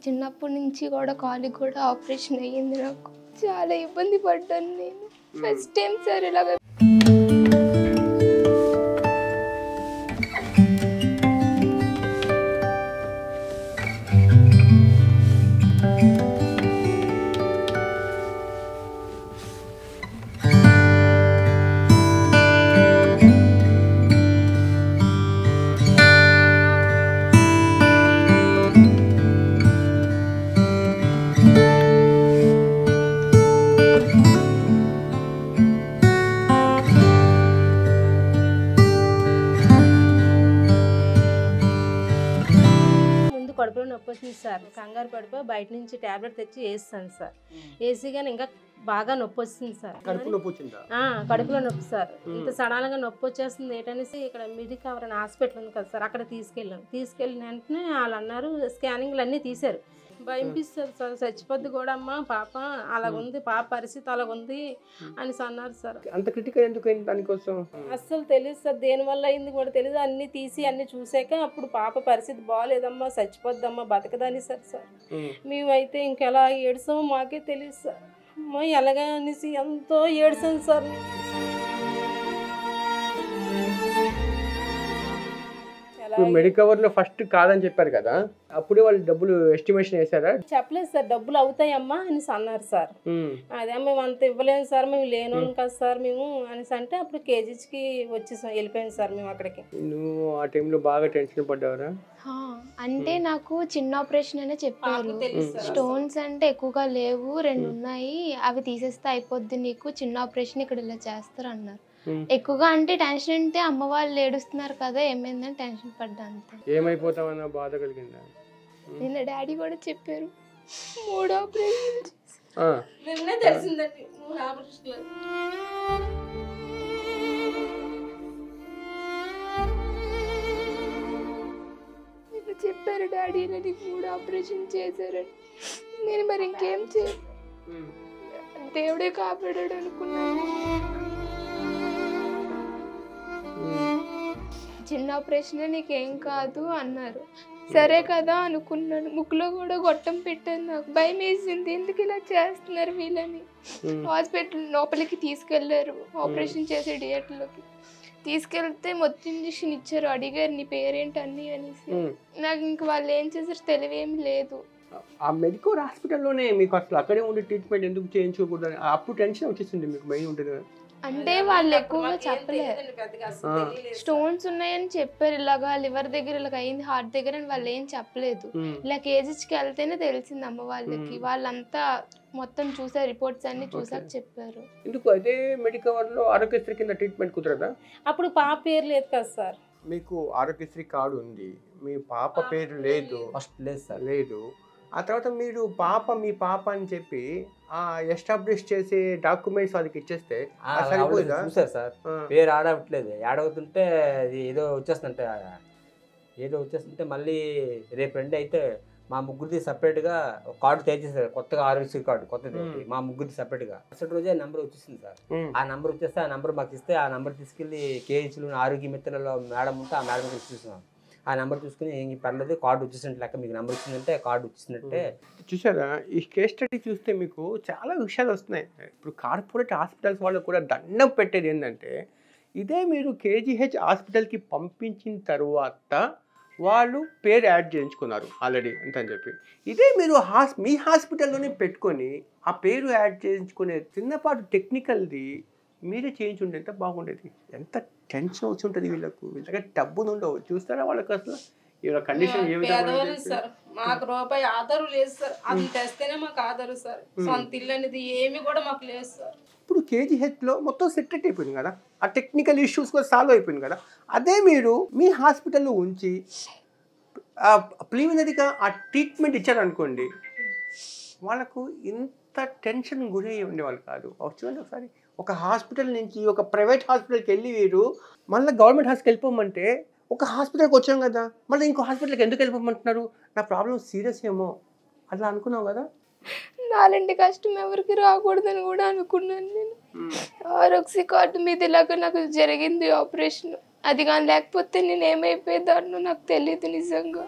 చిన్నప్పటి నుంచి కూడా కాలికి కూడా ఆపరేషన్ అయ్యింది నాకు. చాలా ఇబ్బంది పడ్డాను నేను. ఫస్ట్ టైం సార్ ఇలాగ. కడుపులో నొప్పి వచ్చింది సార్. కంగారు పడిపోయి బయట నుంచి ట్యాబ్లెట్ తెచ్చి వేస్తాను సార్. వేసి కానీ ఇంకా బాగా నొప్పి వస్తుంది సార్. కడుపులో నొప్పి సార్. ఇంత సడన్గా నొప్పి వచ్చేస్తుంది ఏంటనేసి ఇక్కడ మిడికవర్ అని హాస్పిటల్ ఉంది కదా సార్, అక్కడ తీసుకెళ్ళిన వెంటనే వాళ్ళు అన్నారు స్కానింగ్లు అన్నీ తీశారు. భయపిస్తారు సార్, చచ్చిపోద్ది కూడా అమ్మా పాప, అలాగుంది పాప పరిస్థితి అలాగుంది అని అన్నారు సార్. అంత క్రిటికల్ ఎందుకు అయింది దానికోసం? అస్సలు తెలియదు సార్, దేనివల్ల అయింది కూడా తెలియదు. అన్ని తీసి అన్ని చూసాక అప్పుడు పాప పరిస్థితి బాగాలేదమ్మా, చచ్చిపోద్దమ్మా, బతకదని సార్. మేమైతే ఇంకెలా ఏడ్సామో మాకే తెలియదు సార్. అమ్మా ఎలాగా అనేసి ఎంతో ఏడ్సాను సార్. మెడికవర్ లో ఫస్ట్ కాదని చెప్పారు కదా, అప్పుడే వాళ్ళు డబ్బులు ఎస్టిమేషన్ వేసారా? చెప్పలేదు సార్, డబ్బులు అవుతాయమ్మా అని అన్నారు సార్. అదే మేము అంత ఇవ్వలేము సార్, మేము లేను కదా సార్ మేము అనేసి అంటే అప్పుడు కేజీకి వచ్చేసాం, వెళ్ళిపోయాను సార్ మేము అక్కడికి. నువ్వు ఆ టైంలో బాగా టెన్షన్ పడ్డావరా? అంటే నాకు చిన్న ఆపరేషన్ అనే చెప్పారు. స్టోన్స్ అంటే ఎక్కువగా లేవు, 2 ఉన్నాయి, అవి తీసేస్తే అయిపోద్ది నీకు, చిన్న ఆపరేషన్ ఇక్కడ ఇలా చేస్తారు అన్నారు. ఎక్కువగా అంటే టెన్షన్ అంటే అమ్మ వాళ్ళు ఏడుస్తున్నారు కదా, ఏమైందని టెన్షన్ పడ్డా అంతే. ఏమైపోతావన్న బాధ కలిగిందా? నిన్న డాడీ కూడా చెప్పారు 3 ఆపరేషన్ నిన్నే తెలిసిందండి 3 ఆపరేషన్లు. నిన్న చెప్పారు డాడీ నీకు 3 ఆపరేషన్ చేశారని. నేను మరి ఇంకేం చేయను, దేవుడే కాపాడాడు అనుకున్నాను. చిన్న ఆపరేషన్ నీకేం కాదు అన్నారు. సరే కదా అనుకున్నాను. ముక్కులో కూడా గొట్టం పెట్టాను. నాకు భయం వేసింది, ఎందుకు ఇలా చేస్తున్నారు వీళ్ళని. హాస్పిటల్ లోపలికి తీసుకెళ్లారు, ఆపరేషన్ చేసే థియేటర్లోకి తీసుకెళ్తే మొత్తం ఇంజక్షన్ ఇచ్చారు. అడిగారు నీ పేరేంటి అన్నీ అనేసి. నాకు ఇంక వాళ్ళు ఏం చేశారు తెలివేమి లేదు. ఆ మెడికల్ హాస్పిటల్లోనే మీకు అసలు అక్కడే ఉండి ట్రీట్మెంట్ ఎందుకు చేయించుకోకూడదు? అప్పుడు టెన్షన్ వచ్చేసింది మీకు, భయం ఉంటుంది కదా? అంటే వాళ్ళు ఎక్కువగా చెప్పలేదు, స్టోన్స్ ఉన్నాయని చెప్పారు. ఇలాగా లివర్ దగ్గర ఇలాగ అయింది, హార్ట్ దగ్గర అని వాళ్ళు ఏం చెప్పలేదు. ఇలా కేజీకి వెళ్తేనే తెలిసింది అమ్మ వాళ్ళకి. వాళ్ళంతా మొత్తం చూసారు, రిపోర్ట్స్ అన్ని చూసాక చెప్పారు. ఎందుకు అదే మెడికవర్ లో ఆరోగ్యశ్రీ కింద ట్రీట్మెంట్ కుదరదా? అప్పుడు పాప పేరు లేదు కదా సార్. మీకు ఆరోగ్యశ్రీ కార్డు ఉంది, మీ పాప పేరు లేదు. ఫస్ట్ లేదు సార్, లేదు. ఆ తర్వాత మీరు మీ పాప అని చెప్పి ఎస్టాబ్లిష్ చేసే డాక్యుమెంట్స్ వాళ్ళకి ఇచ్చేస్తే చూసారు సార్, పేరు ఆడవట్లేదు. ఆడవుతుంటే ఏదో వచ్చేస్తుంటే మళ్ళీ రేపు రండి అయితే మా ముగ్గురిది సపరేట్గా కార్డు తయారు చేశారు, కొత్తగా ఆరోగ్యశ్రీ కార్డు కొత్తది, మా ముగ్గురిది సపరేట్గా. ఫస్ట్ రోజే నెంబర్ వచ్చేసింది సార్. ఆ నెంబర్ వచ్చేస్తే ఆ నెంబర్ మాకు ఇస్తే ఆ నెంబర్ తీసుకెళ్ళి కేహెచ్లో ఆరోగ్య మిత్రులలో మేడం ఉంటే ఆ మేడం చూస్తున్నాం. ఆ నెంబర్ చూసుకుని ఏం పర్లేదు కార్డు వచ్చేసినట్టు లెక్క, మీకు నెంబర్ వచ్చిందంటే కార్డు వచ్చేసినట్టే. చూసారా ఈ కేస్ స్టడీ చూస్తే మీకు చాలా విషయాలు వస్తున్నాయి. ఇప్పుడు కార్పొరేట్ హాస్పిటల్స్ వాళ్ళు కూడా దండం పెట్టేది ఏంటంటే, ఇదే మీరు కేజీహెచ్ హాస్పిటల్కి పంపించిన తర్వాత వాళ్ళు పేరు యాడ్ చేయించుకున్నారు ఆల్రెడీ అంతని చెప్పి, ఇదే మీరు మీ హాస్పిటల్లోనే పెట్టుకొని ఆ పేరు యాడ్ చేయించుకునే చిన్నపాటు టెక్నికల్ది మీరే చేయించుంటే ఎంత బాగుండేది. ఎంత టెన్షన్ వచ్చి ఉంటుంది వీళ్ళకు డబ్బులు ఉండవు. చూస్తారా వాళ్ళకి అసలు కండిషన్ ఏ విధంగా సార్. మాకు రూపాయి ఆధారం లేదు సార్, అది తెస్తేనే మాకు ఆధారం సార్. సొంత ఇల్లు అనేది ఏమి కూడా మాకు లేదు సార్. ఇప్పుడు కేజీహెచ్లో మొత్తం సెటరేట్ అయిపోయింది కదా, ఆ టెక్నికల్ ఇష్యూస్ కూడా సాల్వ్ అయిపోయింది కదా. అదే మీరు మీ హాస్పిటల్లో ఉంచి ప్రిలిమినరీగా ఆ ట్రీట్మెంట్ ఇచ్చారనుకోండి, వాళ్ళకు ఇంత టెన్షన్ గురయ్యి ఉండేవాళ్ళు కాదు. చూడండి ఒకసారి, ఒక హాస్పిటల్ నుంచి ఒక ప్రైవేట్ హాస్పిటల్కి వెళ్ళి వీరు మళ్ళీ గవర్నమెంట్ హాస్పిటల్కి వెళ్ళిపోమంటే, ఒక హాస్పిటల్కి వచ్చాం కదా మళ్ళీ ఇంకో హాస్పిటల్కి ఎందుకు వెళ్ళిపోమంటున్నారు, నా ప్రాబ్లం సీరియస్ ఏమో అట్లా అనుకున్నావు కదా. నాలంటి కష్టం ఎవరికి రాకూడదని కూడా అనుకున్నాను నేను. ఆరోగ్య కార్డు మీద ఇలాగ నాకు జరిగింది ఆపరేషన్, అది కానీ లేకపోతే నేను ఏమైపోయేదాన్నో నాకు తెలియదు నిజంగా.